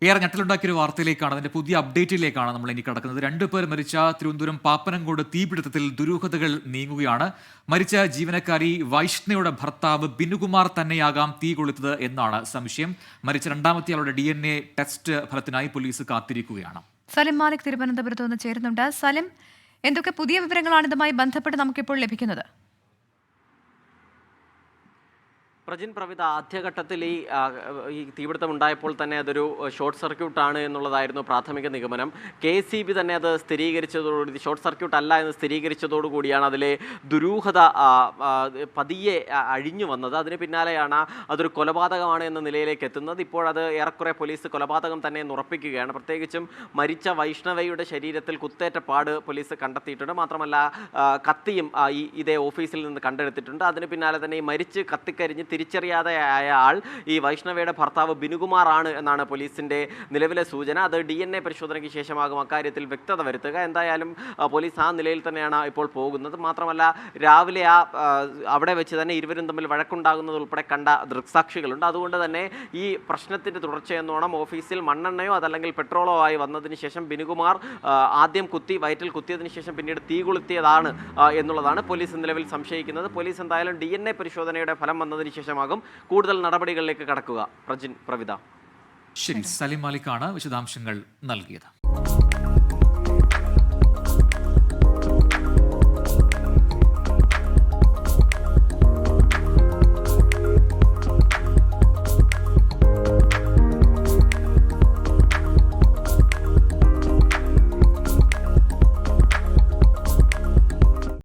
ഏറെ ഞെട്ടലുണ്ടാക്കിയ ഒരു വാർത്തയിലേക്കാണ്, അതിന്റെ പുതിയ അപ്ഡേറ്റിലേക്കാണ് നമ്മൾ ഇനി കടക്കുന്നത്. 2 പേർ മരിച്ച തിരുവനന്തപുരം പാപ്പനംകോട് തീപിടുത്തത്തിൽ ദുരൂഹതകൾ നീങ്ങുകയാണ്. മരിച്ച ജീവനക്കാരി വൈഷ്ണയുടെ ഭർത്താവ് ബിനുകുമാർ തന്നെയാകാം തീ കൊളുത്തത് എന്നാണ് സംശയം. മരിച്ച രണ്ടാമത്തെയാളുടെ DNA ടെസ്റ്റ് ഫലത്തിനായി പോലീസ് കാത്തിരിക്കുകയാണ്. സലിം മാലിക് തിരുവനന്തപുരത്ത് നിന്ന് ചേരുന്നുണ്ട്. സലിം, എന്തൊക്കെ പുതിയ വിവരങ്ങളാണ് ഇതുമായി ബന്ധപ്പെട്ട് നമുക്കിപ്പോൾ ലഭിക്കുന്നത്? പ്രജിൻ പ്രവിത, ആദ്യഘട്ടത്തിൽ ഈ തീപിടുത്തം ഉണ്ടായപ്പോൾ തന്നെ അതൊരു ഷോർട്ട് സർക്യൂട്ടാണ് എന്നുള്ളതായിരുന്നു പ്രാഥമിക നിഗമനം. KSEB തന്നെ അത് സ്ഥിരീകരിച്ചതോടുകൂടി ഷോർട്ട് സർക്യൂട്ട് അല്ല എന്ന് സ്ഥിരീകരിച്ചതോടുകൂടിയാണ് അതിലെ ദുരൂഹത പതിയെ അഴിഞ്ഞു വന്നത്. അതിന് പിന്നാലെയാണ് അതൊരു കൊലപാതകമാണ് എന്ന നിലയിലേക്ക് എത്തുന്നത്. ഇപ്പോഴത് ഏറെക്കുറെ പോലീസ് കൊലപാതകം തന്നെ എന്ന് ഉറപ്പിക്കുകയാണ്. പ്രത്യേകിച്ചും മരിച്ച വൈഷ്ണവയുടെ ശരീരത്തിൽ കുത്തേറ്റ പാട് പോലീസ് കണ്ടെത്തിയിട്ടുണ്ട്. മാത്രമല്ല കത്തിയും ഇതേ ഓഫീസിൽ നിന്ന് കണ്ടെടുത്തിട്ടുണ്ട്. അതിന് പിന്നാലെ തന്നെ ഈ മരിച്ച് കത്തിക്കരിഞ്ഞ് തിരിച്ചറിയാതെ ആയ ആൾ ഈ വൈഷ്ണവയുടെ ഭർത്താവ് ബിനുകുമാർ ആണ് എന്നാണ് പോലീസിന്റെ നിലവിലെ സൂചന. അത് DNA പരിശോധനയ്ക്ക് ശേഷമാകും അക്കാര്യത്തിൽ വ്യക്തത വരുത്തുക. എന്തായാലും പോലീസ് ആ നിലയിൽ തന്നെയാണ് ഇപ്പോൾ പോകുന്നത്. മാത്രമല്ല രാവിലെ അവിടെ വെച്ച് തന്നെ ഇരുവരും തമ്മിൽ വഴക്കുണ്ടാകുന്നത് ഉൾപ്പെടെ കണ്ട ദൃക്സാക്ഷികളുണ്ട്. അതുകൊണ്ട് തന്നെ ഈ പ്രശ്നത്തിന്റെ തുടർച്ചയെന്നോണം ഓഫീസിൽ മണ്ണെണ്ണയോ അതല്ലെങ്കിൽ പെട്രോളോ ആയി വന്നതിന് ശേഷം ബിനുകുമാർ ആദ്യം വയറ്റിൽ കുത്തിയതിനു ശേഷം പിന്നീട് തീ കൊളുത്തിയതാണ് എന്നുള്ളതാണ് പോലീസ് നിലവിൽ സംശയിക്കുന്നത്. പോലീസ് എന്തായാലും DNA പരിശോധനയുടെ ഫലം വന്നതിന് ശേഷമാകും കൂടുതൽ നടപടികളിലേക്ക് കടക്കുക. പ്രവിത. ശരി, സലിം മാലിക്കാണ് വിശദാംശങ്ങൾ നൽകിയത്.